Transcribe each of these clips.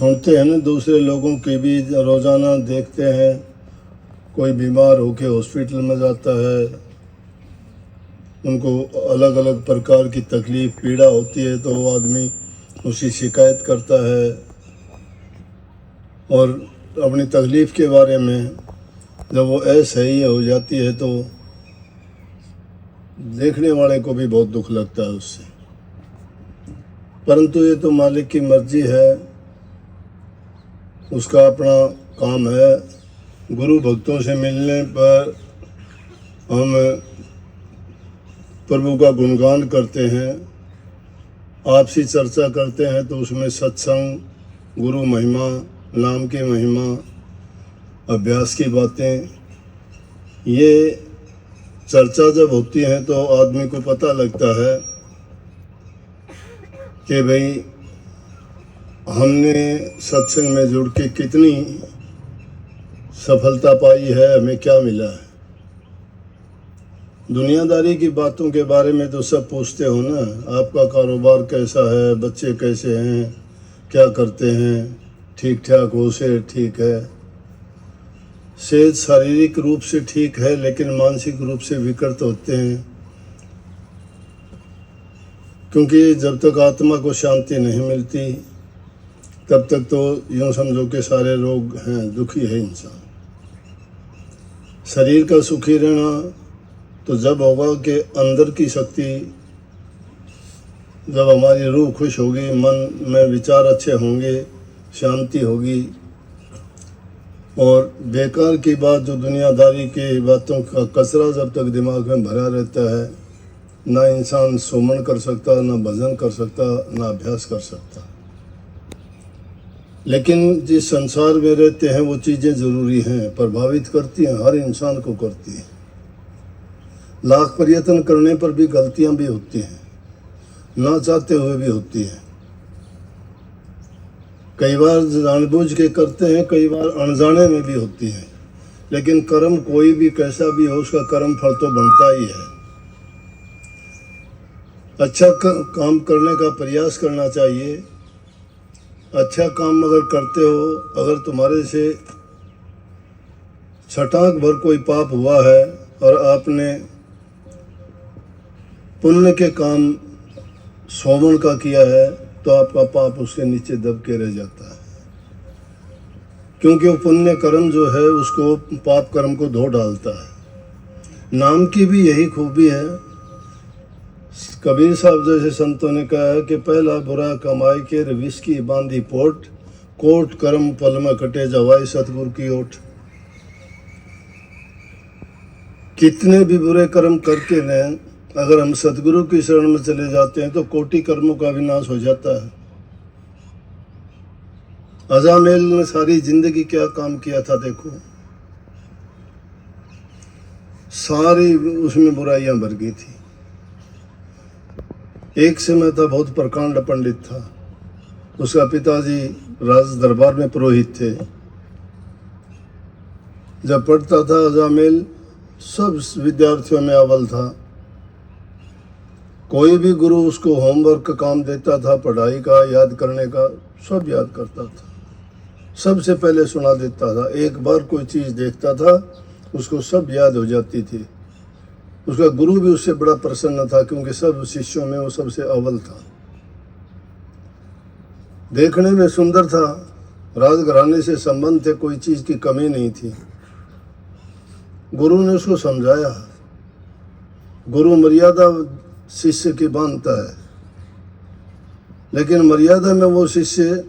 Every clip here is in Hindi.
सुनते हैं ना, दूसरे लोगों की भी रोज़ाना देखते हैं, कोई बीमार होके हॉस्पिटल में जाता है, उनको अलग अलग प्रकार की तकलीफ़ पीड़ा होती है तो वो आदमी उसकी शिकायत करता है और अपनी तकलीफ़ के बारे में जब वो असहज हो जाती है तो देखने वाले को भी बहुत दुख लगता है उससे। परंतु ये तो मालिक की मर्जी है, उसका अपना काम है। गुरु भक्तों से मिलने पर हम प्रभु का गुणगान करते हैं, आपसी चर्चा करते हैं, तो उसमें सत्संग, गुरु महिमा, नाम की महिमा, अभ्यास की बातें, ये चर्चा जब होती हैं तो आदमी को पता लगता है कि भाई हमने सत्संग में जुड़ के कितनी सफलता पाई है, हमें क्या मिला है। दुनियादारी की बातों के बारे में तो सब पूछते हो ना, आपका कारोबार कैसा है, बच्चे कैसे हैं, क्या करते हैं, ठीक ठाक हो से ठीक है। सेहत शारीरिक रूप से ठीक है लेकिन मानसिक रूप से विकृत होते हैं, क्योंकि जब तक आत्मा को शांति नहीं मिलती तब तक तो यूँ समझो कि सारे रोग हैं, दुखी है इंसान। शरीर का सुखी रहना तो जब होगा कि अंदर की शक्ति, जब हमारी रूह खुश होगी, मन में विचार अच्छे होंगे, शांति होगी, और बेकार की बात जो दुनियादारी की बातों का कचरा जब तक दिमाग में भरा रहता है, ना इंसान सुमन कर सकता, ना भजन कर सकता, ना अभ्यास कर सकता। लेकिन जिस संसार में रहते हैं वो चीज़ें ज़रूरी हैं, प्रभावित करती हैं, हर इंसान को करती हैं। लाख प्रयत्न करने पर भी गलतियां भी होती हैं, ना चाहते हुए भी होती हैं। कई बार जानबूझ के करते हैं, कई बार अनजाने में भी होती हैं, लेकिन कर्म कोई भी कैसा भी हो, उसका कर्म फल तो बनता ही है। अच्छा काम करने का प्रयास करना चाहिए। अच्छा काम अगर करते हो, अगर तुम्हारे से छटाक भर कोई पाप हुआ है और आपने पुण्य के काम सोमन का किया है, तो आपका पाप उसके नीचे दब के रह जाता है, क्योंकि वो पुण्य कर्म जो है उसको पाप कर्म को धो डालता है। नाम की भी यही खूबी है। कबीर साहब जैसे संतों ने कहा है कि पहला बुरा कमाई के विष की बांधी पोट, कोट कर्म पल में कटे जवाई सतगुरु की ओट। कितने भी बुरे कर्म करके न, अगर हम सतगुरु की शरण में चले जाते हैं तो कोटि कर्मों का विनाश हो जाता है। अजामेल ने सारी जिंदगी क्या काम किया था देखो, सारी उसमें बुराइयां भर गई थी। एक समय था, बहुत प्रकांड पंडित था, उसका पिताजी राज दरबार में पुरोहित थे। जब पढ़ता था अजामेल सब विद्यार्थियों में अव्वल था। कोई भी गुरु उसको होमवर्क का काम देता था, पढ़ाई का, याद करने का, सब याद करता था, सबसे पहले सुना देता था। एक बार कोई चीज़ देखता था उसको सब याद हो जाती थी। उसका गुरु भी उससे बड़ा प्रसन्न था, क्योंकि सब शिष्यों में वो सबसे अव्वल था। देखने में सुंदर था, राजघराने से संबंध थे, कोई चीज़ की कमी नहीं थी। गुरु ने उसको समझाया। गुरु मर्यादा शिष्य की बांधता है, लेकिन मर्यादा में वो शिष्य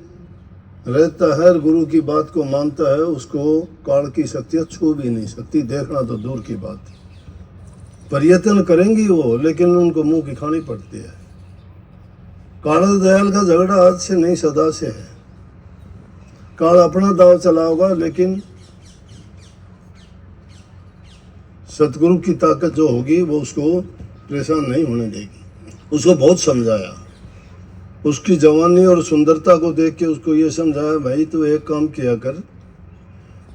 रहता है, गुरु की बात को मानता है, उसको काल की शक्तियाँ छू भी नहीं सकती, देखना तो दूर की बात है। प्रयत्न करेंगी वो, लेकिन उनको मुंह की खानी पड़ती है। काल दयाल का झगड़ा आज से नहीं, सदा से है। काल अपना दाव चलाओगा, लेकिन सतगुरु की ताकत जो होगी वो उसको परेशान नहीं होने देगी। उसको बहुत समझाया, उसकी जवानी और सुंदरता को देख के उसको ये समझाया, भाई तू एक काम किया कर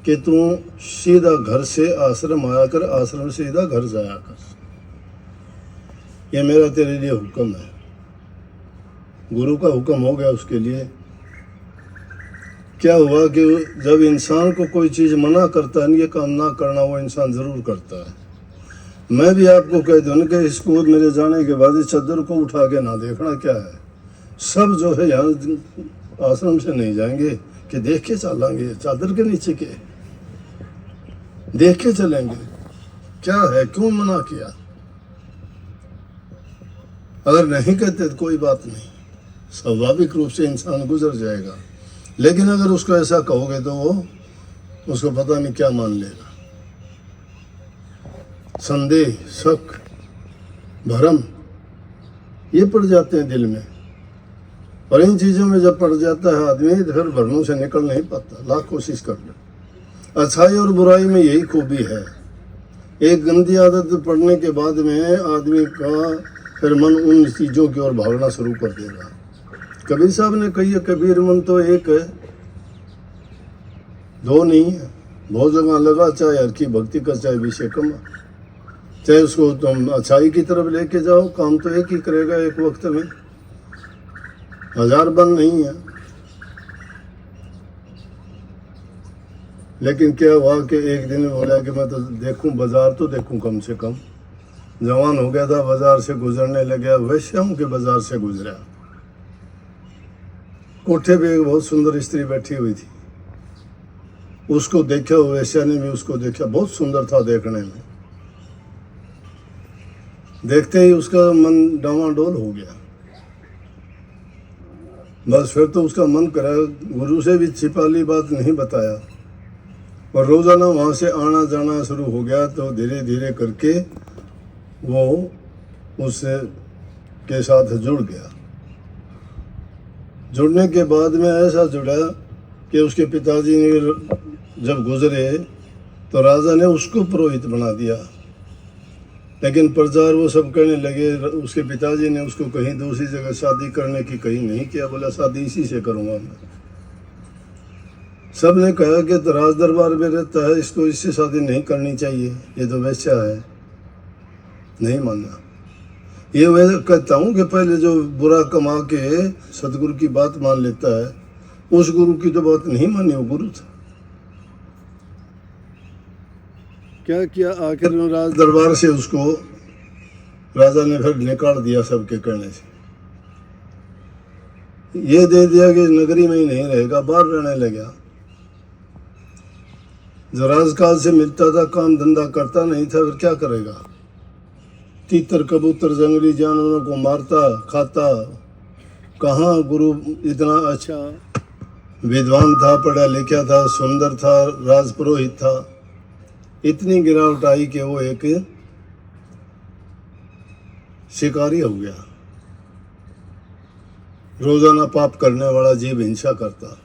कि तू सीधा घर से आश्रम आया कर, आश्रम से सीधा घर जाया कर, ये मेरा तेरे लिए हुक्म है। गुरु का हुक्म हो गया उसके लिए। क्या हुआ कि जब इंसान को कोई चीज़ मना करता है, ये काम ना करना, वो इंसान ज़रूर करता है। मैं भी आपको कह दूँ कि इसको मेरे जाने के बाद इस चादर को उठा के ना देखना क्या है। सब जो है यहाँ आश्रम से नहीं जाएंगे कि देख के चलेंगे, चादर के नीचे के देख के चलेंगे क्या है, क्यों मना किया। अगर नहीं कहते तो कोई बात नहीं, स्वाभाविक रूप से इंसान गुजर जाएगा। लेकिन अगर उसको ऐसा कहोगे तो वो उसको पता नहीं क्या मान लेगा। संदेह, शक, भरम ये पड़ जाते हैं दिल में, और इन चीज़ों में जब पड़ जाता है आदमी तो फिर भरमों से निकल नहीं पाता, लाख कोशिश कर ले। अच्छाई और बुराई में यही खूबी है। एक गंदी आदत पड़ने के बाद में आदमी का फिर मन उन चीज़ों की ओर भागना शुरू कर देगा। कबीर साहब ने कही है, कबीर मन तो एक है, दो नहीं है। बहुत जगह लगा, चाहे हर की भक्ति का, चाहे विषय कमा, चाहे उसको तुम अच्छाई की तरफ लेके जाओ, काम तो एक ही करेगा एक वक्त में, हजार बंद नहीं है। लेकिन क्या हुआ कि एक दिन बोला कि मैं तो देखूं, बाजार तो देखूं, कम से कम जवान हो गया था, बाजार से गुजरने लगा, वैश्याओं के बाजार से गुजरा। कोठे पे एक बहुत सुंदर स्त्री बैठी हुई थी, उसको देखा, वैश्या ने भी उसको देखा, बहुत सुंदर था देखने में। देखते ही उसका मन डावाडोल हो गया। बस फिर तो उसका मन करा, गुरु से भी छिपाली बात नहीं बताया, और रोजाना वहाँ से आना जाना शुरू हो गया। तो धीरे धीरे करके वो उससे के साथ जुड़ गया। जुड़ने के बाद में ऐसा जुड़ा कि उसके पिताजी ने जब गुजरे तो राजा ने उसको पुरोहित बना दिया। लेकिन प्रचार वो सब करने लगे, उसके पिताजी ने उसको कहीं दूसरी जगह शादी करने की कहीं नहीं किया, बोला शादी इसी से करूँगा मैं। सब ने कहा कि तो राज दरबार में रहता है, इसको इससे शादी नहीं करनी चाहिए, ये तो वैश्या है। नहीं माना। ये मैं कहता हूँ कि पहले जो बुरा कमा के सतगुरु की बात मान लेता है, उस गुरु की तो बात नहीं मानी, वो गुरु था। क्या किया, आखिर में राज दरबार से उसको राजा ने फिर निकाल दिया सबके कहने से। ये दे दिया कि नगरी में ही नहीं रहेगा, बाहर रहने लगा। जो राजकाज से मिलता था, काम धंधा करता नहीं था, फिर क्या करेगा। तीतर कबूतर जंगली जानवरों को मारता खाता। कहाँ गुरु इतना अच्छा विद्वान था, पढ़ा लिखा था, सुंदर था, राजपुरोहित था। इतनी गिरावट आई कि वो एक शिकारी हो गया, रोजाना पाप करने वाला, जीव हिंसा करता,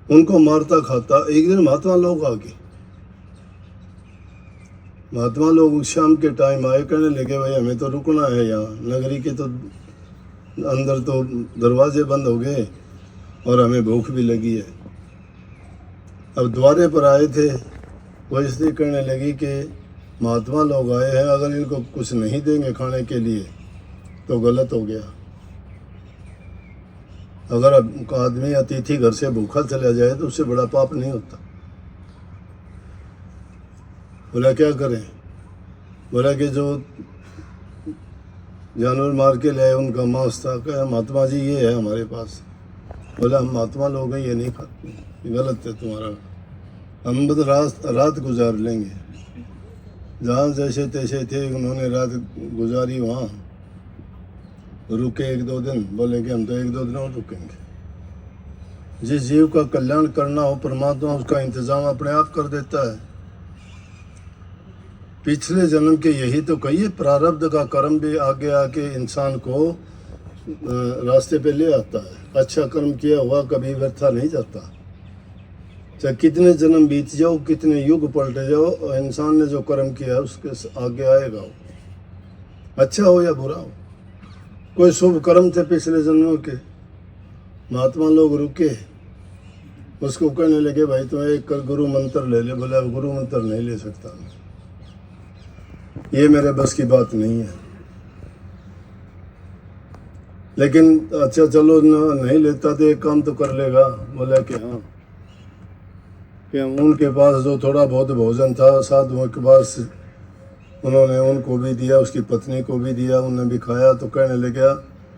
उनको मारता खाता। एक दिन महात्मा लोग आ गए, महात्मा लोग शाम के टाइम आए, कहने लगे भाई हमें तो रुकना है यहाँ, नगरी के तो अंदर तो दरवाजे बंद हो गए और हमें भूख भी लगी है। अब द्वारे पर आए थे, वो इसलिए कहने लगी कि महात्मा लोग आए हैं, अगर इनको कुछ नहीं देंगे खाने के लिए तो गलत हो गया। अगर आदमी अतिथि घर से भूखा चला जाए तो उससे बड़ा पाप नहीं होता। बोला क्या करें। बोला कि जो जानवर मार के लाए उनका मांस था। कहा महात्मा जी ये है हमारे पास। बोला हम महात्मा लोग हैं, ये नहीं खाते, ये गलत है तुम्हारा, हम बस रात गुजार लेंगे। जहाँ जैसे तैसे थे उन्होंने रात गुजारी, वहाँ रुके एक दो दिन। बोले कि हम तो एक दो दिन और रुकेंगे। जिस जीव का कल्याण करना हो परमात्मा उसका इंतजाम अपने आप कर देता है। पिछले जन्म के यही तो कहिए, प्रारब्ध का कर्म भी आगे आके इंसान को रास्ते पे ले आता है। अच्छा कर्म किया हुआ कभी व्यर्था नहीं जाता। चाहे कितने जन्म बीत जाओ, कितने युग पलट जाओ, इंसान ने जो कर्म किया है उसके आगे आएगा वो, अच्छा हो या बुरा हो। कोई शुभ कर्म थे पिछले जन्मों के, महात्मा लोग रुके, उसको कहने लगे भाई तुम एक गुरु मंत्र ले ले। बोला गुरु मंत्र नहीं ले सकता मैं, ये मेरे बस की बात नहीं है। लेकिन अच्छा चलो नहीं लेता तो एक काम तो कर लेगा। बोला कि हाँ, कि उनके पास जो थोड़ा बहुत भोजन था साधुओं के पास, उन्होंने उनको भी दिया, उसकी पत्नी को भी दिया, उन्होंने भी खाया। तो कहने लगा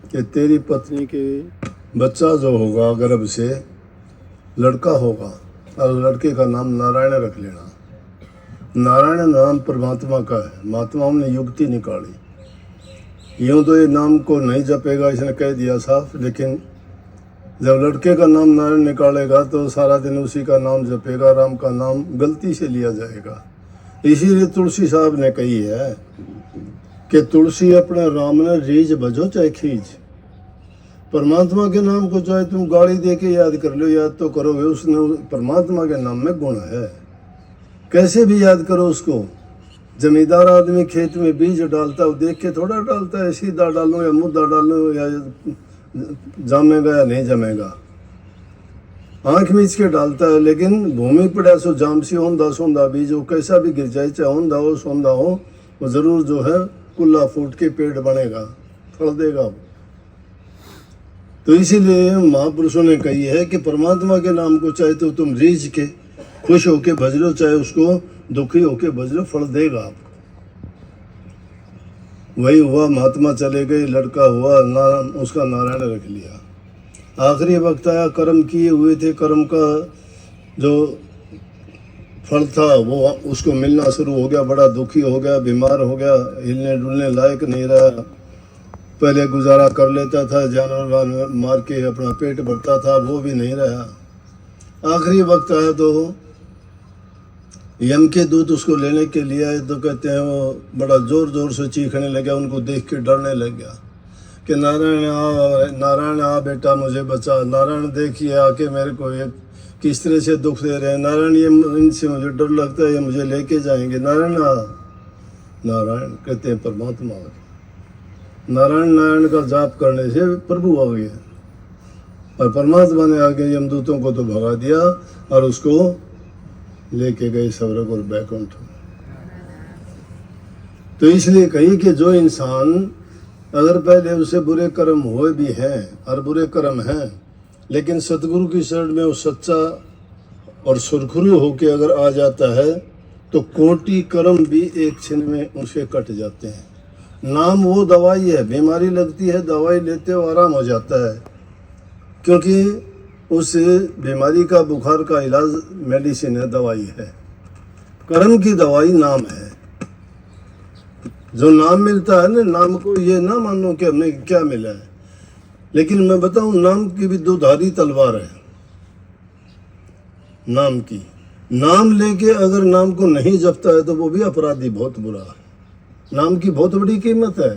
कि तेरी पत्नी के बच्चा जो होगा गर्भ से लड़का होगा और लड़के का नाम नारायण रख लेना। नारायण नाम परमात्मा का है, महात्माओं ने युक्ति निकाली। यूँ तो ये नाम को नहीं जपेगा, इसने कह दिया साफ, लेकिन जब लड़के का नाम नारायण निकालेगा तो सारा दिन उसी का नाम जपेगा, राम का नाम गलती से लिया जाएगा। इसीलिए तुलसी साहब ने कही है कि तुलसी अपने राम ने रीझ बजो चाहे खींच। परमात्मा के नाम को चाहे तुम गाड़ी दे के याद कर लो, याद तो करोगे, उसने परमात्मा के नाम में गुण है। कैसे भी याद करो उसको। जमींदार आदमी खेत में बीज डालता है, देख के थोड़ा डालता है सीधा डालो या मुद्दा डालो या जमेगा या नहीं जमेगा, आंख मीच के डालता है। लेकिन भूमि पड़ा सो जाम सी होंदा सोंदा बीज, वो कैसा भी गिर जाए, चाहे होंदा हो सोंदा हो, वो जरूर जो है कुल्ला फूट के पेड़ बनेगा, फल देगा। तो इसीलिए महापुरुषों ने कही है कि परमात्मा के नाम को चाहे तो तुम रीझ के खुश होके भज लो, चाहे उसको दुखी होके भज लो, फल देगा आपको। वही हुआ, महात्मा चले गए, लड़का हुआ, नाम उसका नारायण रख लिया। आखिरी वक्त आया, कर्म किए हुए थे, कर्म का जो फल था वो उसको मिलना शुरू हो गया। बड़ा दुखी हो गया, बीमार हो गया, हिलने डुलने लायक नहीं रहा। पहले गुजारा कर लेता था, जानवर मार के अपना पेट भरता था, वो भी नहीं रहा। आखिरी वक्त आया तो यम के दूत उसको लेने के लिए आए। तो कहते हैं वो बड़ा ज़ोर ज़ोर से चीखने लगा, उनको देख के डरने लग गया कि नारायण आ बेटा मुझे बचा, नारायण देखिए आके मेरे को ये किस तरह से दुख दे रहे हैं, नारायण ये इनसे मुझे डर लगता है, ये मुझे लेके जाएंगे, नारायण आ। नारायण कहते हैं परमात्मा। नारायण नारायण का जाप करने से प्रभु आ गया और परमात्मा ने आगे यमदूतों को तो भगा दिया और उसको लेके गए स्वर्ग और बैकुंठ। तो इसलिए कही कि जो इंसान अगर पहले उसे बुरे कर्म हुए भी हैं और बुरे कर्म हैं, लेकिन सतगुरु की शरण में वो सच्चा और सुरखुरू होके अगर आ जाता है तो कोटि कर्म भी एक क्षण में उसके कट जाते हैं। नाम वो दवाई है, बीमारी लगती है दवाई लेते हो आराम हो जाता है, क्योंकि उस बीमारी का बुखार का इलाज मेडिसिन है, दवाई है। कर्म की दवाई नाम है। जो नाम मिलता है ना, नाम को ये ना मानो कि हमें क्या मिला है, लेकिन मैं बताऊं नाम की भी दो धारी तलवार है। नाम की, नाम लेके अगर नाम को नहीं जपता है तो वो भी अपराधी बहुत बुरा है। नाम की बहुत बड़ी कीमत है,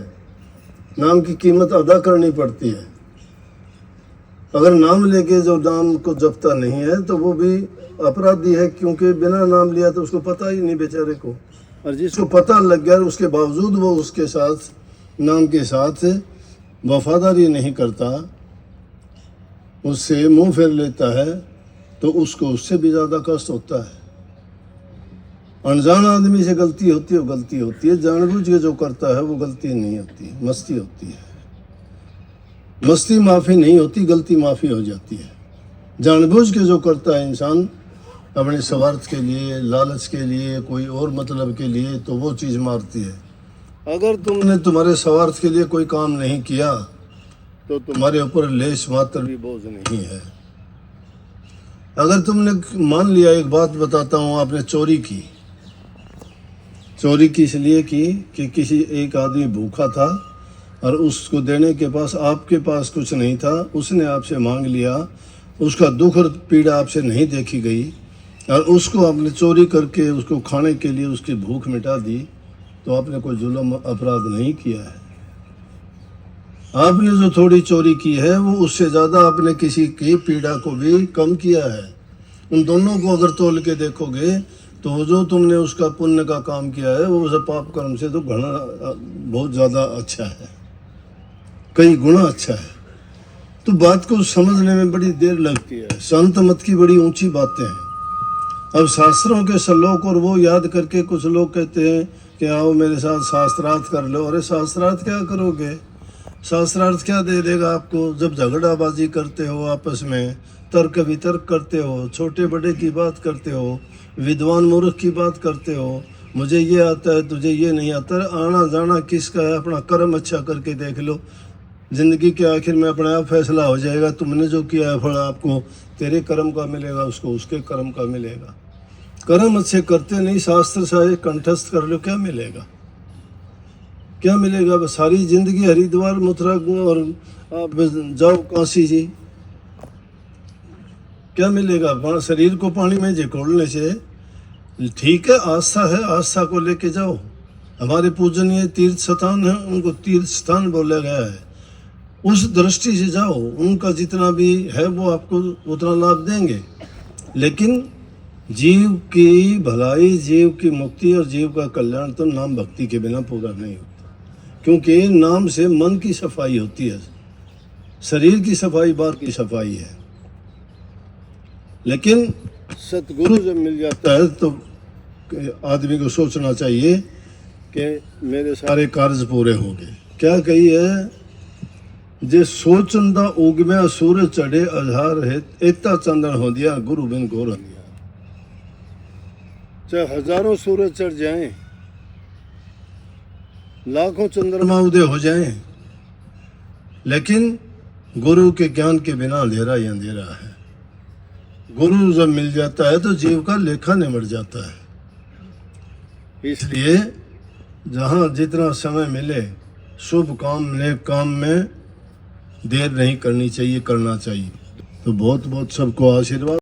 नाम की कीमत अदा करनी पड़ती है। अगर नाम लेके जो नाम को जपता नहीं है तो वो भी अपराधी है, क्योंकि बिना नाम लिया तो उसको पता ही नहीं बेचारे को, और जिसको पता लग गया उसके बावजूद वो उसके साथ नाम के साथ वफादारी नहीं करता, उससे मुंह फेर लेता है, तो उसको उससे भी ज़्यादा कष्ट होता है। अनजान आदमी से गलती होती है, वो गलती होती है, जानबूझ के जो करता है वो गलती नहीं होती, मस्ती होती है। मस्ती माफ़ी नहीं होती, गलती माफ़ी हो जाती है। जानबूझ के जो करता है इंसान अपने स्वार्थ के लिए, लालच के लिए, कोई और मतलब के लिए, तो वो चीज़ मारती है। अगर तुमने तुम्हारे स्वार्थ के लिए कोई काम नहीं किया तो तुम्हारे ऊपर लेश मात्र भी बोझ नहीं है। अगर तुमने मान लिया, एक बात बताता हूँ, आपने चोरी की, चोरी किस लिए की कि किसी एक आदमी भूखा था और उसको देने के पास आपके पास कुछ नहीं था, उसने आपसे मांग लिया, उसका दुख और पीड़ा आपसे नहीं देखी गई और उसको आपने चोरी करके उसको खाने के लिए उसकी भूख मिटा दी, तो आपने कोई जुल्म अपराध नहीं किया है। आपने जो थोड़ी चोरी की है वो उससे ज़्यादा आपने किसी की पीड़ा को भी कम किया है। उन दोनों को अगर तोल के देखोगे तो जो तुमने उसका पुण्य का काम किया है वो उसे पाप कर्म से तो घना बहुत ज़्यादा अच्छा है, कई गुना अच्छा है। तो बात को समझने में बड़ी देर लगती है। संत मत की बड़ी ऊंची बातें हैं। अब शास्त्रों के श्लोक और वो याद करके कुछ लोग कहते हैं कि आओ मेरे साथ शास्त्रार्थ कर लो। अरे शास्त्रार्थ क्या करोगे? शास्त्रार्थ क्या दे देगा आपको? जब झगड़ाबाजी करते हो आपस में, तर्क वितर्क करते हो, छोटे बड़े की बात करते हो, विद्वान मूर्ख की बात करते हो, मुझे ये आता है तुझे ये नहीं आता, आना जाना किसका है? अपना कर्म अच्छा करके देख लो, जिंदगी के आखिर में अपने आप फैसला हो जाएगा। तुमने जो किया है फल आपको तेरे कर्म का मिलेगा, उसको उसके कर्म का मिलेगा। कर्म अच्छे करते नहीं, शास्त्र सारे कंठस्थ कर लो, क्या मिलेगा? क्या मिलेगा? बस सारी जिंदगी हरिद्वार मथुरा और आप जाओ काशी जी, क्या मिलेगा? वहाँ शरीर को पानी में झकोड़ने से ठीक है, आस्था है, आस्था को लेके जाओ। हमारे पूजनीय तीर्थ स्थान है, उनको तीर्थ स्थान बोला गया है, उस दृष्टि से जाओ, उनका जितना भी है वो आपको उतना लाभ देंगे। लेकिन जीव की भलाई, जीव की मुक्ति और जीव का कल्याण तो नाम भक्ति के बिना पूरा नहीं होता, क्योंकि नाम से मन की सफाई होती है, शरीर की सफाई बाहर की सफाई है। लेकिन सतगुरु जब मिल जाता है तो आदमी को सोचना चाहिए कि मेरे सारे कार्य पूरे हो गए। क्या कही है? जे सोचंदा उगम्या सूरज चढ़े अधार है, इतना चंदन हो दिया गुरु बिन घोर हो दिया। चाहे हजारों सूरज चढ़ जाएं, लाखों चंद्रमा उदय हो जाएं, लेकिन गुरु के ज्ञान के बिना अंधेरा ही अंधेरा है। गुरु जब मिल जाता है तो जीव का लेखा निमट जाता है। इसलिए जहाँ जितना समय मिले शुभ काम नेक काम में देर नहीं करनी चाहिए, करना चाहिए। तो बहुत बहुत सबको आशीर्वाद।